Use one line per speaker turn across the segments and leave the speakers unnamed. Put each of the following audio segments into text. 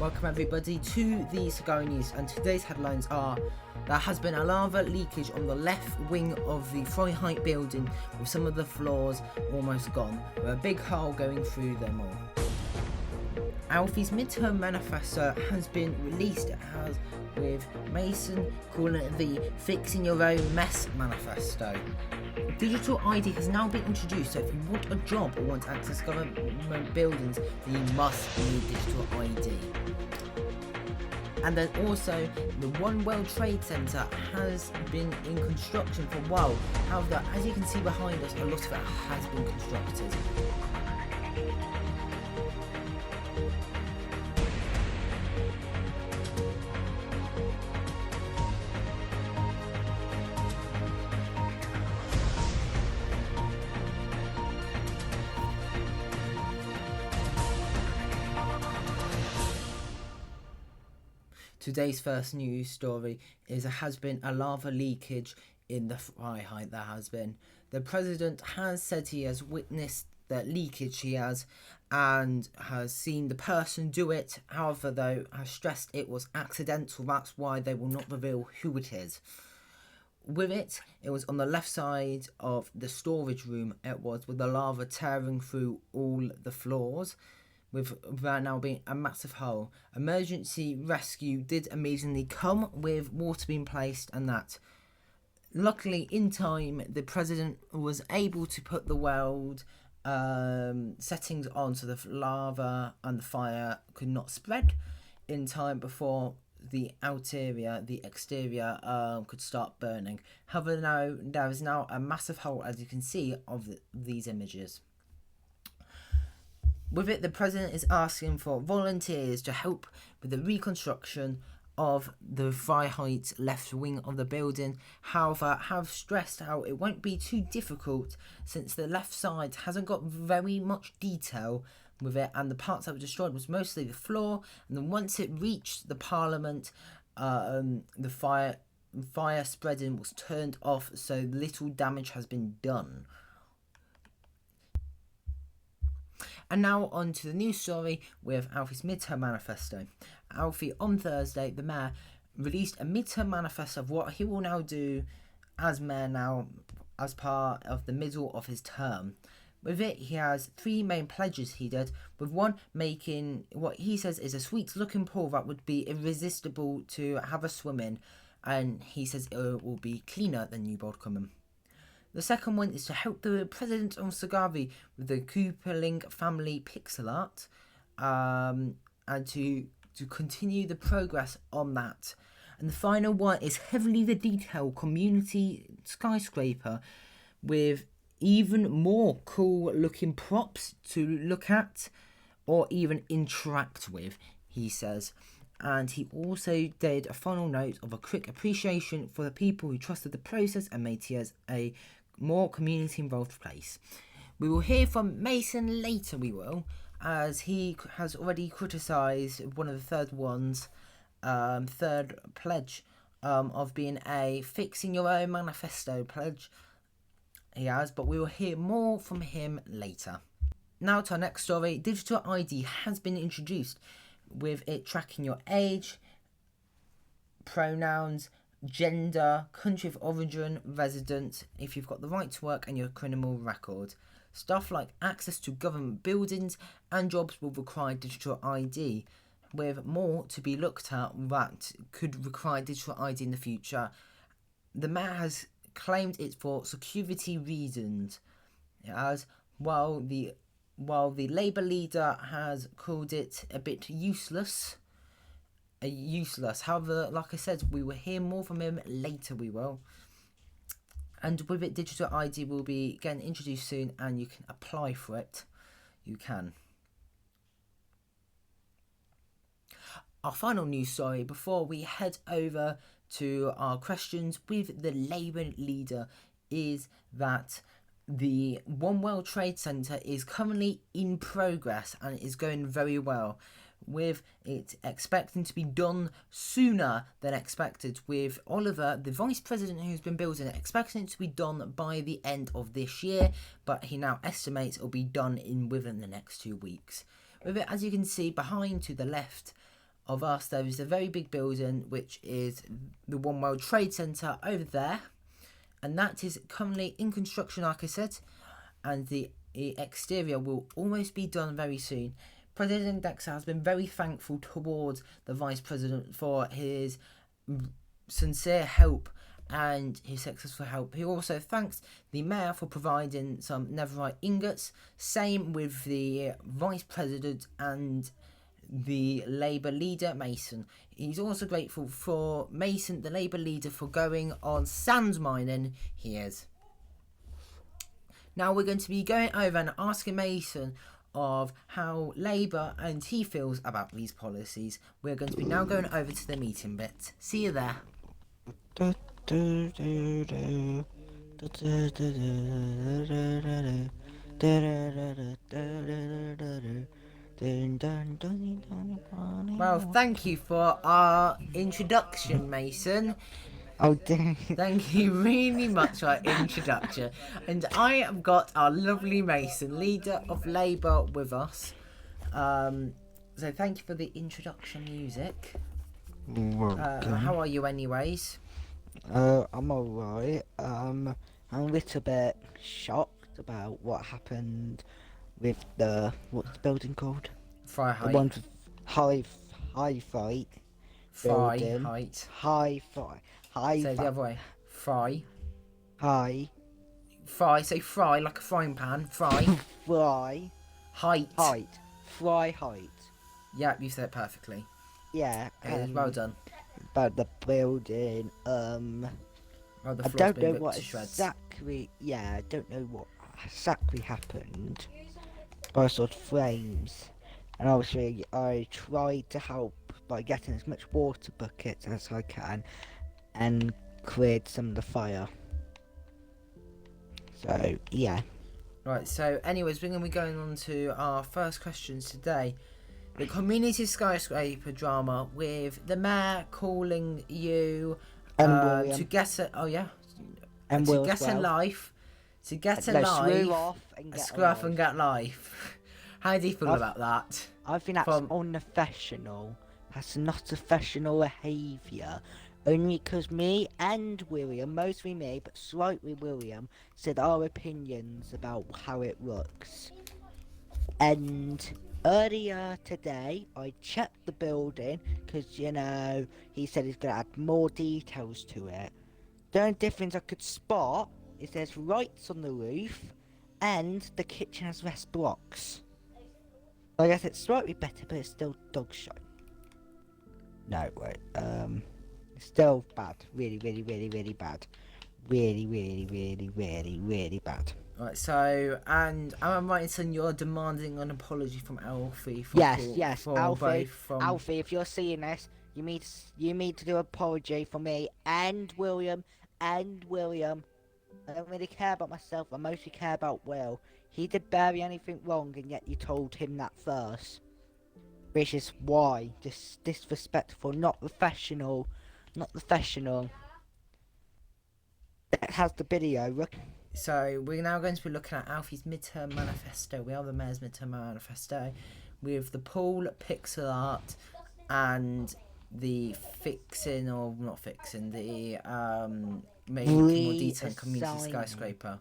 Welcome everybody to the Cygary News, and today's headlines are: there has been a lava leakage on the left wing of the Freiheit building, with some of the floors almost gone, with a big hole going through them all. Alfie's midterm manifesto has been released, as with Mason calling it the Fixing Your Own Mess manifesto. Digital ID has now been introduced, so if you want a job or want access to government buildings, then you must need digital ID. And then also, the One World Trade Center has been in construction for a while. However, as you can see behind us, a lot of it has been constructed. Today's first news story is there has been a lava leakage in the Freiheit. There has been. The president has said he has witnessed the leakage and has seen the person do it. However, though, has stressed it was accidental. That's why they will not reveal who it is. With it was on the left side of the storage room. It was with the lava tearing through all the floors, with there now being a massive hole. Emergency rescue did immediately come, with water being placed, and that. Luckily, in time, the president was able to put the weld settings on so the lava and the fire could not spread in time before the exterior could start burning. However, now there is now a massive hole, as you can see of these images. With it, the president is asking for volunteers to help with the reconstruction of the Freiheit left wing of the building. However, have stressed how it won't be too difficult, since the left side hasn't got very much detail with it, and the parts that were destroyed was mostly the floor. And then once it reached the parliament, the fire spreading was turned off, so little damage has been done. And now on to the news story with Alfie's midterm manifesto. Alfie, on Thursday, the mayor, released a midterm manifesto of what he will now do as mayor now, as part of the middle of his term. With it, he has three main pledges he did, with one making what he says is a sweet looking pool that would be irresistible to have a swim in, and he says it will be cleaner than Newbold Common. The second one is to help the president of Cygary with the Cooperling family pixel art, and to continue the progress on that. And the final one is heavily the detailed community skyscraper with even more cool looking props to look at or even interact with, he says. And he also did a final note of a quick appreciation for the people who trusted the process and made TS a more community involved place. We will hear from Mason later, as he has already criticised one of the third pledge of being a Fixing Your Own Manifesto pledge. He has, but we will hear more from him later. Now to our next story. Digital ID has been introduced, with it tracking your age, pronouns, gender, country of origin, residence, if you've got the right to work, and your criminal record. Stuff like access to government buildings and jobs will require digital ID, with more to be looked at that could require digital ID in the future. The mayor has claimed it's for security reasons, as while the Labour leader has called it a bit useless. However, like I said, we will hear more from him later, And with it, digital ID will be getting introduced soon, and you can apply for it. You can. Our final news story before we head over to our questions with the Labour leader is that the One World Trade Center is currently in progress and is going very well, with it expecting to be done sooner than expected, with Oliver, the vice president who's been building it, expecting it to be done by the end of this year, but he now estimates it will be done within the next 2 weeks. With it, as you can see behind to the left of us, there is a very big building which is the One World Trade Center over there, and that is currently in construction, like I said, and the exterior will almost be done very soon. President Dexter has been very thankful towards the Vice President for his sincere help and his successful help. He also thanks the Mayor for providing some netherite ingots. Same with the Vice President and the Labour leader, Mason. He's also grateful for Mason, the Labour leader, for going on sand mining he is. Now we're going to be going over and asking Mason of how Labour and he feels about these policies. We're going to be now going over to the meeting bit. See you there. Well, thank you for our introduction, Mason.
Oh, dear.
Thank you really much for our introduction. And I have got our lovely Mason, leader of Labour, with us. So thank you for the introduction music. How are you anyways?
I'm alright. I'm a little bit shocked about what happened with what's the building called?
Fry
The
height.
one with high fight.
Fry
building.
height.
High fight. High
Say the
fi-
other way. Fry.
High.
Fry. Say fry like a frying pan. Fry.
Fly.
Height.
Height. Fly height.
Yeah, you said it perfectly.
Yeah.
Well done.
About the building.
Well, the
I
floor's
don't
been
know
ripped
what
to shreds.
exactly. Yeah, I don't know what exactly happened. But I saw flames, and obviously I tried to help by getting as much water buckets as I can, and cleared some of the fire. So yeah.
Right, so anyways, we're going to be going on to our first questions today. The community skyscraper drama with the mayor calling you
And
to
William.
get a... Oh, yeah.
And
to
Will
get
as well.
a life. To get a
No,
life.
screw off and get
Screw off
alive.
and get life. How do you feel about that?
I think that's unprofessional. That's not professional behaviour. Only because me and William, mostly me, but slightly William, said our opinions about how it looks. And earlier today, I checked the building, because, you know, he said he's going to add more details to it. The only difference I could spot is there's lights on the roof, and the kitchen has less blocks. I guess it's slightly better, but it's still dog shite. No, wait, it's still bad. Really, really, really, really bad. Really, really, really, really, really bad.
Right, so, and am I right in saying you're demanding an apology from Alfie?
Yes,
Alfie.
Alfie, if you're seeing this, you need to do an apology for me and William. I don't really care about myself, I mostly care about Will. He did barely anything wrong, and yet you told him that first. Which is why, disrespectful, not professional. That has the video, look.
So we're now going to be looking at Alfie's midterm manifesto. We are the mayor's midterm manifesto with the pool, pixel art, and the making more detailed community skyscraper.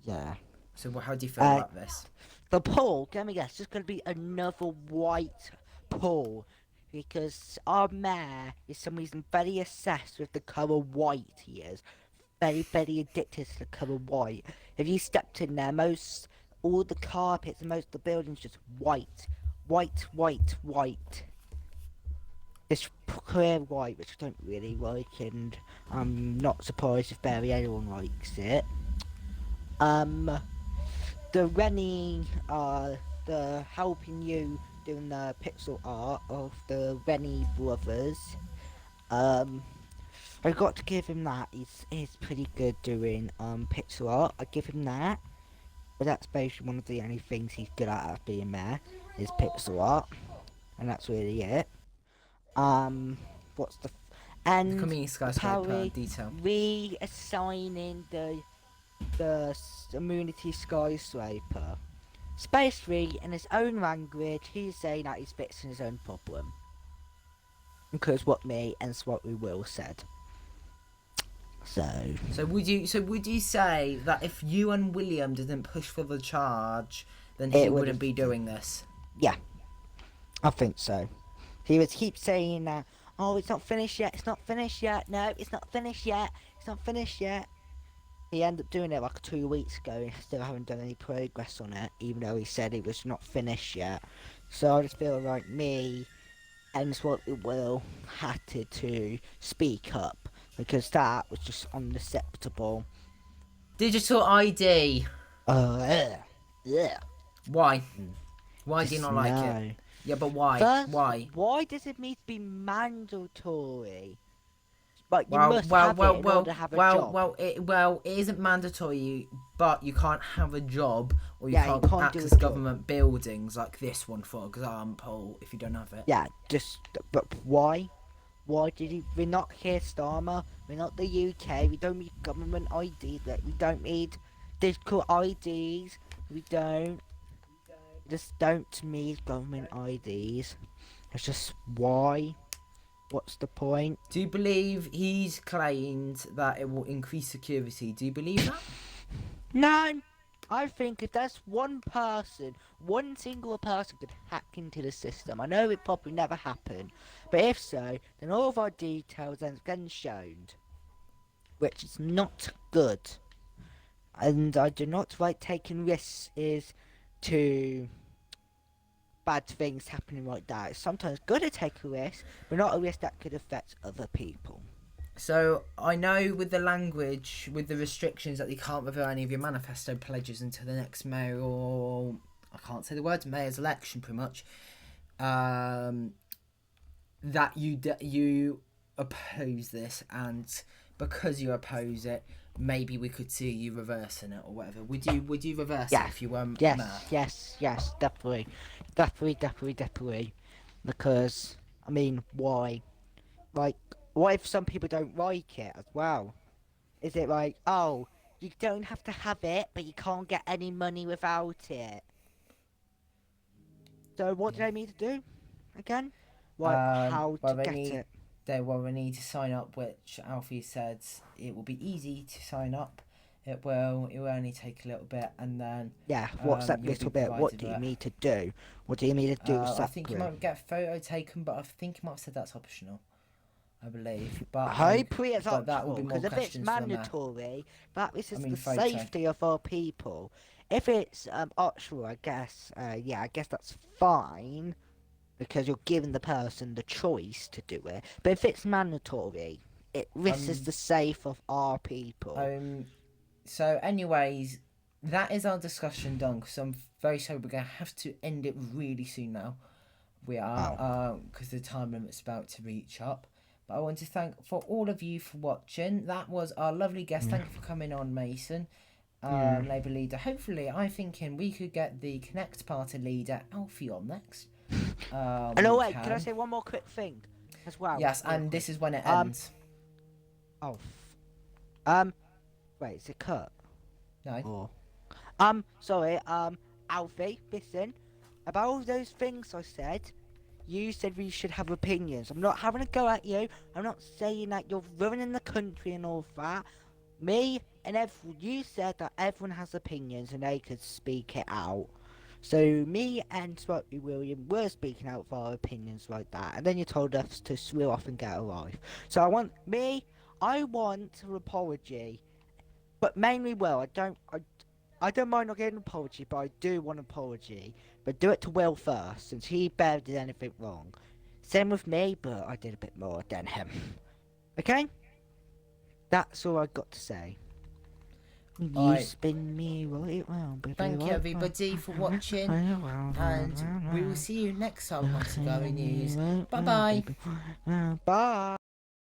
Yeah.
So how do you feel about this?
The pool, let me guess, it's going to be another white pool. Because our mayor is for some reason very obsessed with the colour white he is. Very, very addicted to the colour white. If you stepped in there, all the carpets and most of the buildings just white. White. This clear white, which I don't really like, and I'm not surprised if barely anyone likes it. The Rennie, the helping you doing the pixel art of the Rennie brothers. I got to give him that. He's pretty good doing pixel art. I give him that. But that's basically one of the only things he's good at being mayor, is pixel art, and that's really it. What's the and
The community skyscraper detail.
Reassigning the community skyscraper. Space 3, in his own language, he's saying that he's fixing his own problem. because what me and Slightly Will said. So
So would you say that if you and William didn't push for the charge, then he
it would
wouldn't
have,
be doing this?
yeah, I think so. He would keep saying that, oh, it's not finished yet, it's not finished yet, no, it's not finished yet, it's not finished yet. He ended up doing it like 2 weeks ago and still haven't done any progress on it, even though he said it was not finished yet. So I just feel like me and Slightly Will had to speak up because that was just unacceptable.
Digital ID.
Ugh. Ugh.
Why? Why do you
Just
not like it?
no.
Yeah, but why?
First,
Why?
why does it need to be mandatory? But you
Well,
must
well,
have it
well,
in
well,
order to have a
well,
job.
it isn't mandatory, but you can't have a job or you
Yeah, you
can't
can't do a
access
job.
government buildings like this one, for example, if you don't have it.
Yeah, but why? Why did he? We're not here, Starmer. We're not the UK. We don't need government ID. That we don't need digital IDs. We don't. Just don't need government IDs. It's just why. What's the point?
Do you believe he's claimed that it will increase security? Do you believe that?
No. I think if there's one person, one single person could hack into the system, I know it probably never happened, but if so, then all of our details are getting shown, which is not good. And I do not like taking risks is to bad things happening like that. It's sometimes good to take a risk, but not a risk that could affect other people.
So I know with the language, with the restrictions that you can't reveal any of your manifesto pledges until the next mayoral, I can't say the words, mayor's election, pretty much. That you oppose this, and because you oppose it, maybe we could see you reversing it or whatever. Would you reverse it if you were mayor?
Yes, definitely. Because, I mean, why? Like, what if some people don't like it as well? Is it like, oh, you don't have to have it, but you can't get any money without it? So what do they need to do again? Like, how
Well,
to get it?
we need to sign up, which Alfie said it will be easy to sign up. It will only take a little bit, and then
Yeah, what's that
you'll
little
be
bit? What
provided
do you
with it.
need to do? What do you need to do
I think you
separately?
might get a photo taken, but I think you might have said that's optional. I believe, but
Hopefully it's
but that will
optional,
be more
because if it's
questions for the mayor.
mandatory, that this
I
is
mean,
the
photo.
safety of our people. If it's optional, I guess, yeah, I guess that's fine, because you're giving the person the choice to do it. But if it's mandatory, it risks the safe of our people.
So, anyways, that is our discussion done. Because I'm very sorry, we're gonna have to end it really soon now. We
Oh.
are, because the time limit's about to reach up. But I want to thank for all of you for watching. That was our lovely guest. Thank you for coming on, Mason. Labour leader. Hopefully, I'm thinking we could get the Connect Party leader Alfie on next.
Oh no, wait, can I say one more quick thing as well?
Yes,
real
and
quick?
this is when it ends.
Oh, wait, is it cut?
No.
Or, sorry, Alfie, listen, about all those things I said, you said we should have opinions. I'm not having a go at you. I'm not saying that you're ruining the country and all that. Me and everyone, you said that everyone has opinions and they could speak it out. So me and Smoky William were speaking out of our opinions like that, and then you told us to screw off and get a life. So I want an apology, but mainly I don't mind not getting an apology, but I do want an apology. But do it to Will first, since he barely did anything wrong. Same with me, but I did a bit more than him. Okay? That's all I got to say. You spin me right round, baby.
Thank you, everybody, for watching, and we will see you next time on Cygary News. Bye bye.
Bye.